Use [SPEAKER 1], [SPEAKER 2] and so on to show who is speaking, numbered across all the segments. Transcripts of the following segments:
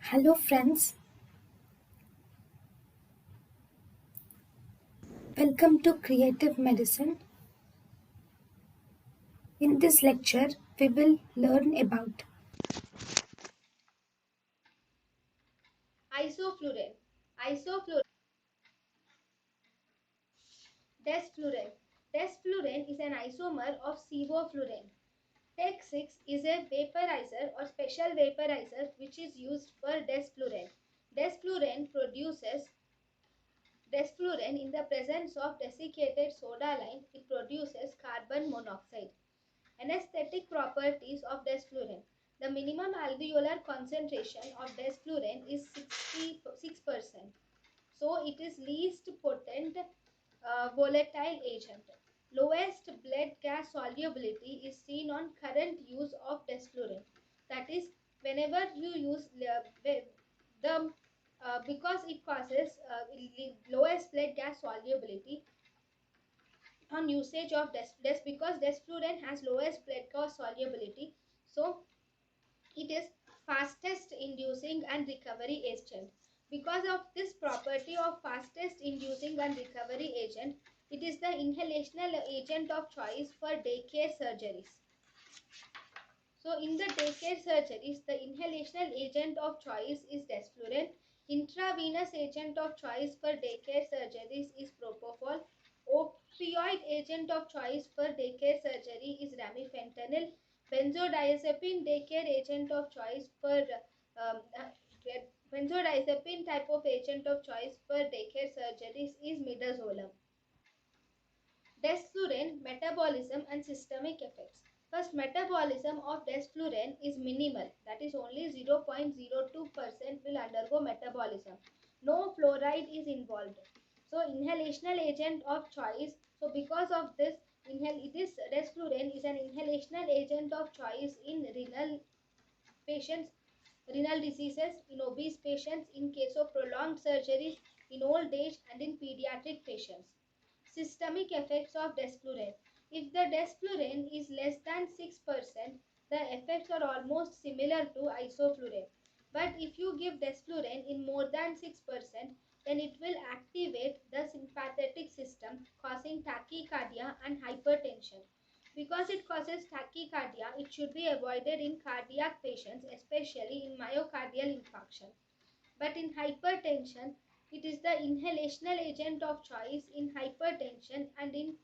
[SPEAKER 1] Hello friends, welcome to Creative Medicine. In this lecture, we will learn about
[SPEAKER 2] Isoflurane. Desflurane. Desflurane is an isomer of sevoflurane. Tech6 is a vaporizer or special vaporizer which is used for desflurane. Desflurane produces Desflurane in the presence of desiccated soda lime, it produces carbon monoxide. Anesthetic properties of desflurane. The minimum alveolar concentration of desflurane is 66%. So it is least potent volatile agent. Lowest blood gas solubility is seen on current use of desflurane. That is, whenever you use the because it causes lowest blood gas solubility on usage of because desflurane has lowest blood gas solubility, so it is fastest inducing and recovery agent. Because of this property of fastest inducing and recovery agent, it is the inhalational agent of choice for daycare surgeries. So in the daycare surgeries, the inhalational agent of choice is desflurane. Intravenous agent of choice for daycare surgeries is propofol. Opioid agent of choice for daycare surgery is remifentanil. Benzodiazepine daycare agent of choice for um, uh, benzodiazepine type of agent of choice for daycare surgeries is midazolam. Desflurane metabolism and systemic effects. First, metabolism of desflurane is minimal, that is only 0.02% will undergo metabolism. No fluoride is involved. So, inhalational agent of choice. So, because of this, this desflurane is an inhalational agent of choice in patients, renal diseases, in obese patients, in case of prolonged surgeries, in old age, and in pediatric patients. Systemic effects of desflurane. If the desflurane is less than 6%, the effects are almost similar to isoflurane. But if you give desflurane in more than 6%, then it will activate the sympathetic system, causing tachycardia and hypertension. Because it causes tachycardia, it should be avoided in cardiac patients, especially in myocardial infarction. But in hypertension, it is the inhalational agent of choice in hypertension and in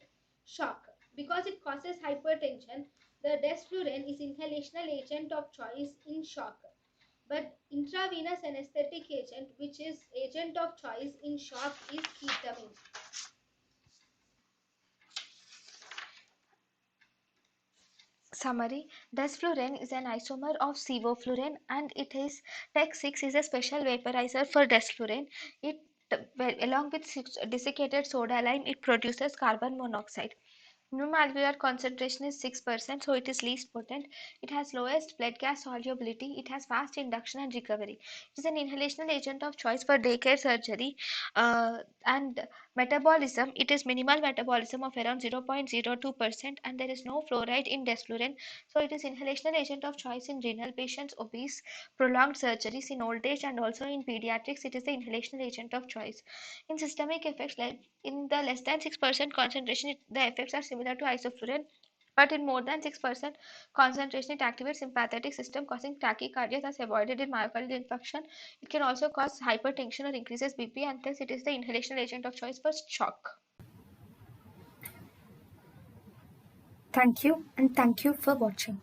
[SPEAKER 2] shock. Because it causes hypertension, the desflurane is inhalational agent of choice in shock. But intravenous anesthetic agent, which is agent of choice in shock, is ketamine.
[SPEAKER 3] Summary. Desflurane is an isomer of sevoflurane and it is Tech6 is a special vaporizer for desflurane. It along with desiccated soda lime, it produces carbon monoxide. Minimum alveolar concentration is 6%, so it is least potent. It has lowest blood gas solubility. It has fast induction and recovery. It is an inhalational agent of choice for daycare surgery and metabolism. It is minimal metabolism of around 0.02%, and there is no fluoride in desflurane. So it is inhalational agent of choice in renal patients, obese, prolonged surgeries in old age, and also in pediatrics. It is the inhalational agent of choice. In systemic effects, like in the less than 6% concentration, the effects are similar to isoflurane, but in more than 6% concentration, it activates sympathetic system, causing tachycardia, thus avoided in myocardial infarction. It can also cause hypertension or increases BP, and thus it is the inhalational agent of choice for shock.
[SPEAKER 1] thank you and thank you for watching.